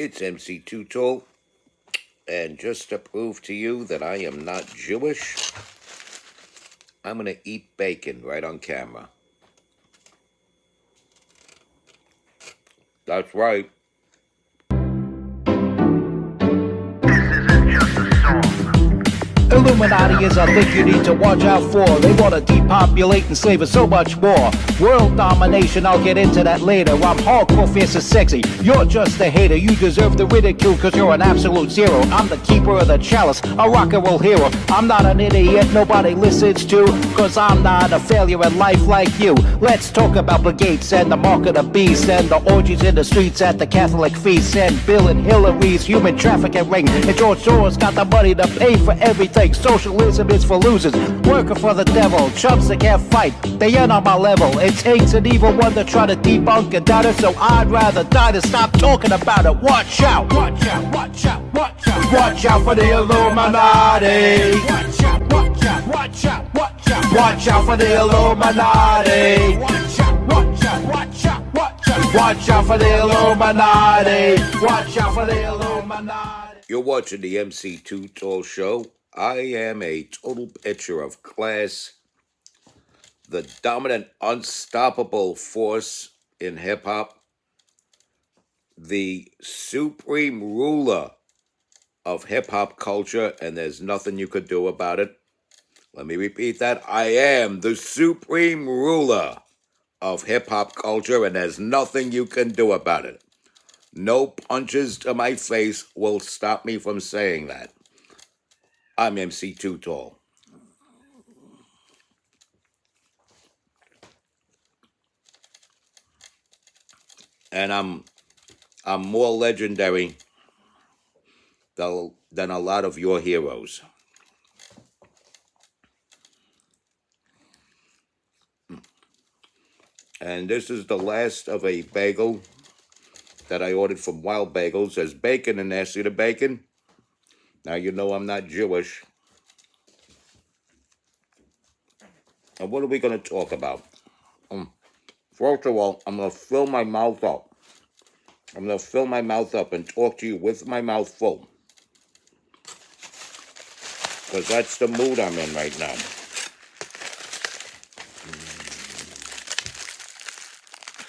It's MC Too Tall, and just to prove to you that I am not Jewish, I'm gonna eat bacon right on camera. That's right. Illuminati is a thing you need to watch out for. They want to depopulate and slave us so much more. World domination, I'll get into that later. I'm hardcore, fierce and sexy. You're just a hater. You deserve the ridicule because you're an absolute zero. I'm the keeper of the chalice, a rock and roll hero. I'm not an idiot nobody listens to, because I'm not a failure in life like you. Let's talk about the gates and the mark of the beast and the orgies in the streets at the Catholic feasts and Bill and Hillary's human trafficking ring. And George Soros got the money to pay for everything. Socialism is for losers, working for the devil. Chumps that can't fight, they ain't on my level. It takes an evil one to try to debunk and doubt it, so I'd rather die than stop talking about it. Watch out, watch out, watch out, watch out. Watch out for the Illuminati. Watch out, watch out, watch out, watch out. Watch out for the Illuminati. Watch out, watch out, watch out, watch out. Watch out for the Illuminati. Watch out for the Illuminati. You're watching the MC Too Tall show. I am a total picture of class, the dominant, unstoppable force in hip-hop, the supreme ruler of hip-hop culture, and there's nothing you could do about it. Let me repeat that. I am the supreme ruler of hip-hop culture, and there's nothing you can do about it. No punches to my face will stop me from saying that. I'm MC Too Tall. And I'm more legendary than a lot of your heroes. And this is the last of a bagel that I ordered from Wild Bagels. There's bacon in there. See the bacon? Now you know I'm not Jewish. And what are we going to talk about? First of all, I'm going to fill my mouth up. I'm going to fill my mouth up and talk to you with my mouth full. Because that's the mood I'm in right now.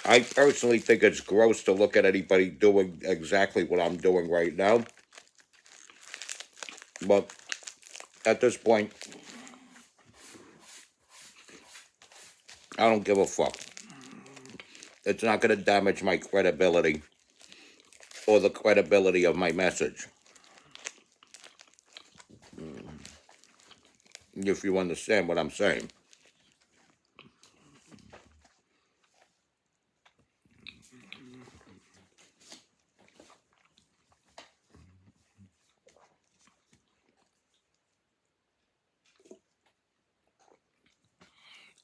I personally think it's gross to look at anybody doing exactly what I'm doing right now. But at this point, I don't give a fuck. It's not going to damage my credibility or the credibility of my message. If you understand what I'm saying.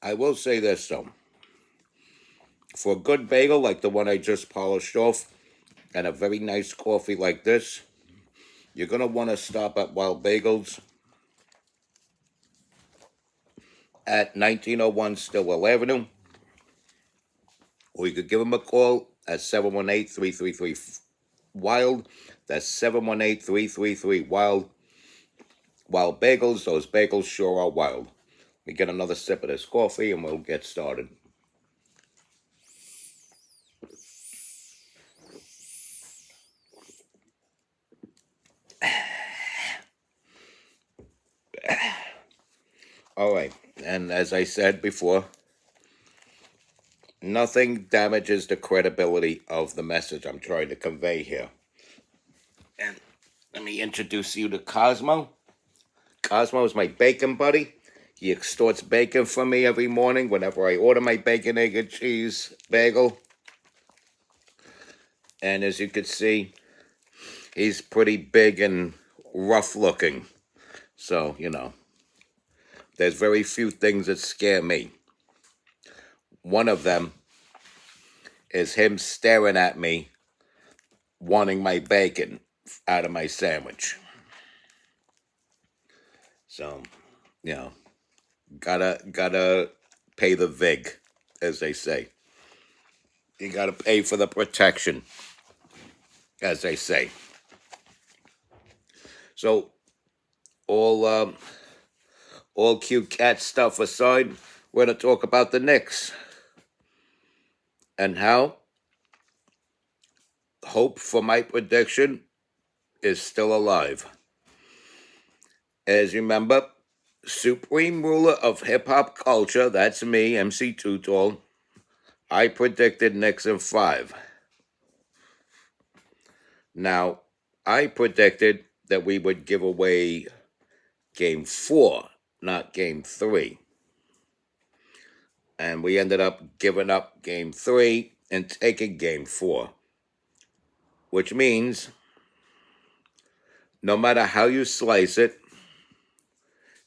I will say this, though. For a good bagel like the one I just polished off and a very nice coffee like this, you're going to want to stop at Wild Bagels at 1901 Stillwell Avenue. Or you could give them a call at 718-333-WILD. That's 718-333-WILD. Wild Bagels, those bagels sure are wild. We get another sip of this coffee and we'll get started. All right, and as I said before, nothing damages the credibility of the message I'm trying to convey here. And let me introduce you to Cosmo. Cosmo is my bacon buddy. He extorts bacon from me every morning whenever I order my bacon, egg, and cheese bagel. And as you can see, he's pretty big and rough looking. So, there's very few things that scare me. One of them is him staring at me, wanting my bacon out of my sandwich. So, gotta pay the vig, as they say. You gotta pay for the protection. as they say. So all cute cat stuff aside, we're going to talk about the Knicks and how hope for my prediction is still alive. As you remember, supreme ruler of hip hop culture, that's me, MC Too Tall. I predicted Knicks in 5. Now, I predicted that we would give away game 4, not game 3. And we ended up giving up game 3 and taking game 4. Which means, no matter how you slice it,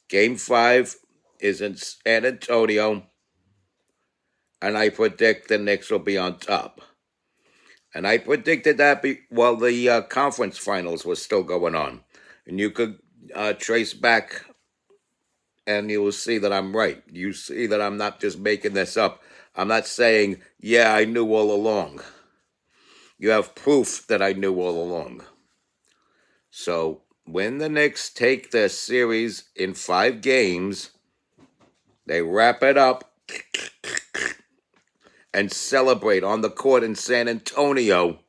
game 5 is in San Antonio, and I predict the Knicks will be on top. And I predicted that while the conference finals was still going on. And you could trace back, and you will see that I'm right. You see that I'm not just making this up. I'm not saying, yeah, I knew all along. You have proof that I knew all along. So when the Knicks take their series in 5 games, they wrap it up and celebrate on the court in San Antonio.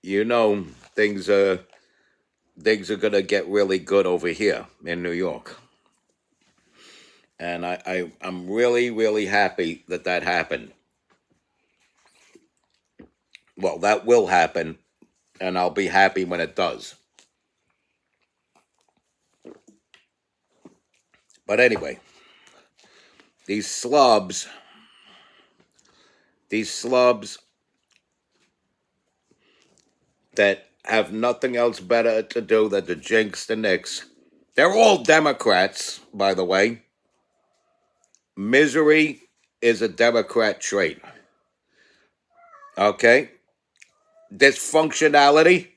You know, things are gonna get really good over here in New York. And I'm really, really happy that happened. Well, that will happen, and I'll be happy when it does. But anyway, these slubs that have nothing else better to do than to jinx the Knicks. They're all Democrats, by the way. Misery is a Democrat trait. Okay? Dysfunctionality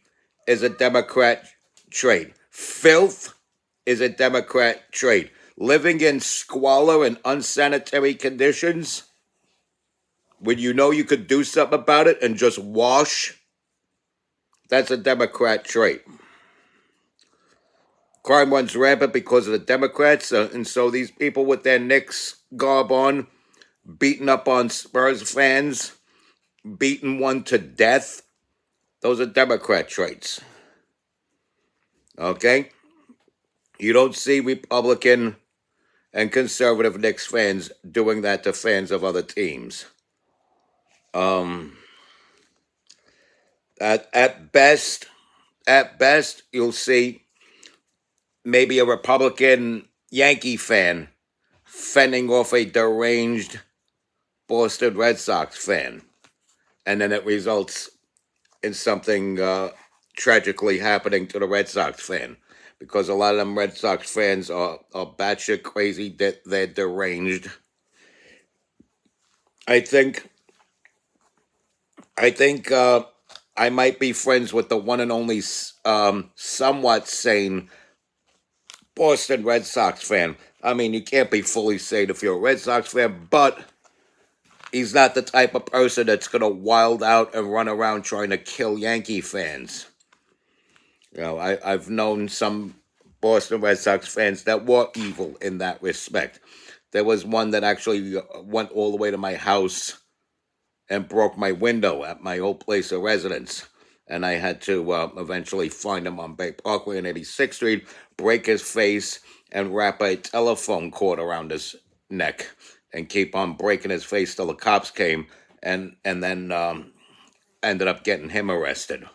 is a Democrat trait. Filth is a Democrat trait. Living in squalor and unsanitary conditions, when you know you could do something about it and just wash, that's a Democrat trait. Crime runs rampant because of the Democrats, and so these people with their Knicks garb on, beating up on Spurs fans, beating one to death, those are Democrat traits. Okay? You don't see Republican and conservative Knicks fans doing that to fans of other teams. At best, you'll see maybe a Republican Yankee fan fending off a deranged Boston Red Sox fan. And then it results in something tragically happening to the Red Sox fan. Because a lot of them Red Sox fans are batshit crazy. They're deranged. I think I might be friends with the one and only somewhat sane Boston Red Sox fan. I mean, you can't be fully sane if you're a Red Sox fan, but he's not the type of person that's going to wild out and run around trying to kill Yankee fans. You know, I've known some Boston Red Sox fans that were evil in that respect. There was one that actually went all the way to my house and broke my window at my old place of residence. And I had to eventually find him on Bay Parkway on 86th Street, break his face, and wrap a telephone cord around his neck and keep on breaking his face till the cops came and then ended up getting him arrested.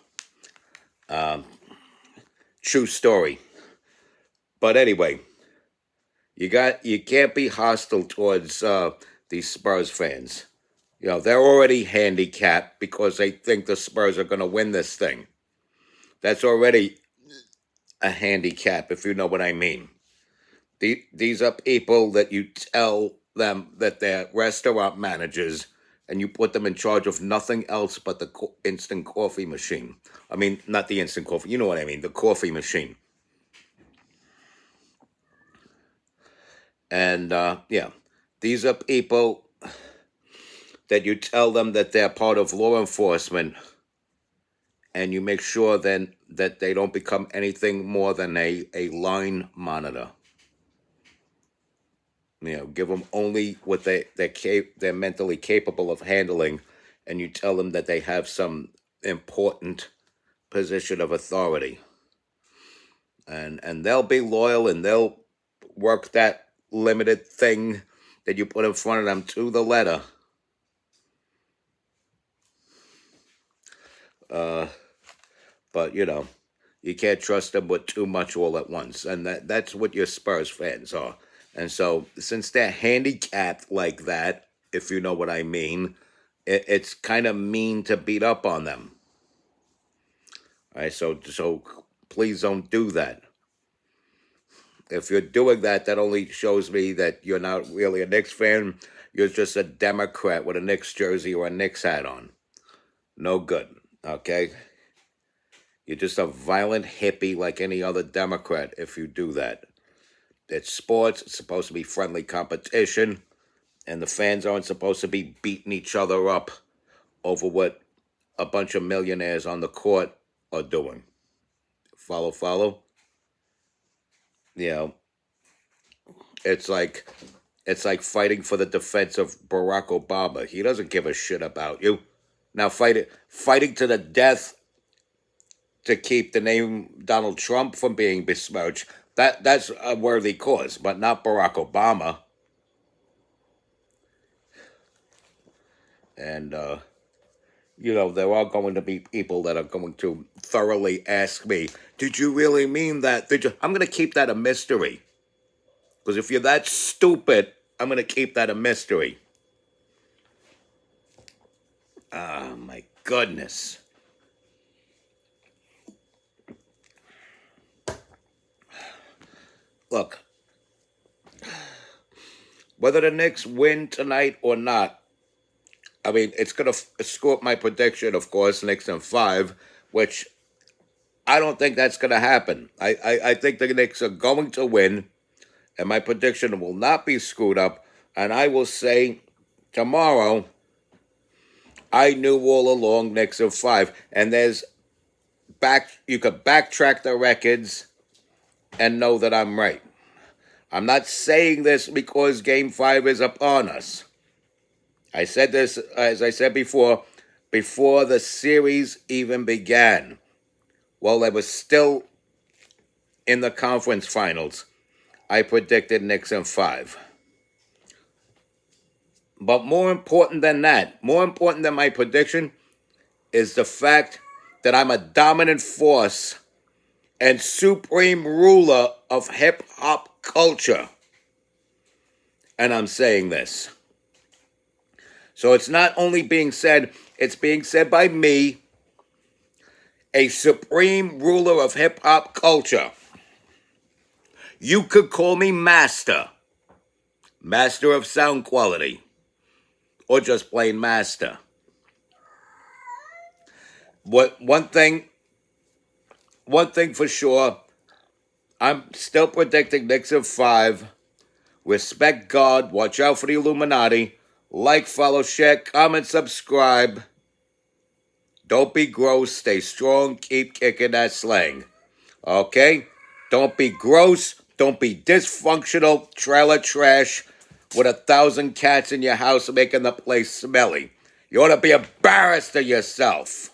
True story. But anyway, you can't be hostile towards these Spurs fans. You know, they're already handicapped because they think the Spurs are going to win this thing. That's already a handicap, if you know what I mean. These are people that you tell them that they're restaurant managers and you put them in charge of nothing else but the instant coffee machine. I mean, not the instant coffee, you know what I mean, the coffee machine. And, yeah, these are people that you tell them that they're part of law enforcement, and you make sure then that they don't become anything more than a line monitor. Give them only what they're mentally capable of handling, and you tell them that they have some important position of authority, and they'll be loyal, and they'll work that limited thing that you put in front of them to the letter. But you can't trust them with too much all at once, and that's what your Spurs fans are. And so, since they're handicapped like that, if you know what I mean, it's kind of mean to beat up on them. All right, so please don't do that. If you're doing that, that only shows me that you're not really a Knicks fan. You're just a Democrat with a Knicks jersey or a Knicks hat on. No good, okay? You're just a violent hippie like any other Democrat if you do that. It's sports. It's supposed to be friendly competition. And the fans aren't supposed to be beating each other up over what a bunch of millionaires on the court are doing. Follow? It's like fighting for the defense of Barack Obama. He doesn't give a shit about you. Now fighting to the death to keep the name Donald Trump from being besmirched. That's a worthy cause, but not Barack Obama. And there are going to be people that are going to thoroughly ask me, "Did you really mean that? I'm going to keep that a mystery. Because if you're that stupid, I'm going to keep that a mystery." Oh, my goodness. Look, whether the Knicks win tonight or not, I mean, it's going to screw up my prediction, of course, Knicks in 5, which I don't think that's going to happen. I think the Knicks are going to win, and my prediction will not be screwed up, and I will say tomorrow, I knew all along Knicks in 5, and you could backtrack the records and know that I'm right. I'm not saying this because Game 5 is upon us. I said this, as I said before the series even began. While they were still in the conference finals, I predicted Knicks in 5. But more important than that, more important than my prediction, is the fact that I'm a dominant force and supreme ruler of hip-hop culture. And I'm saying this. So it's not only being said, it's being said by me, a supreme ruler of hip-hop culture. You could call me master of sound quality, or just plain master. One thing for sure, I'm still predicting Knicks in 5. Respect God, watch out for the Illuminati. Like, follow, share, comment, subscribe. Don't be gross, stay strong, keep kicking that slang. Okay? Don't be gross, don't be dysfunctional, trailer trash with 1,000 cats in your house making the place smelly. You ought to be embarrassed of yourself.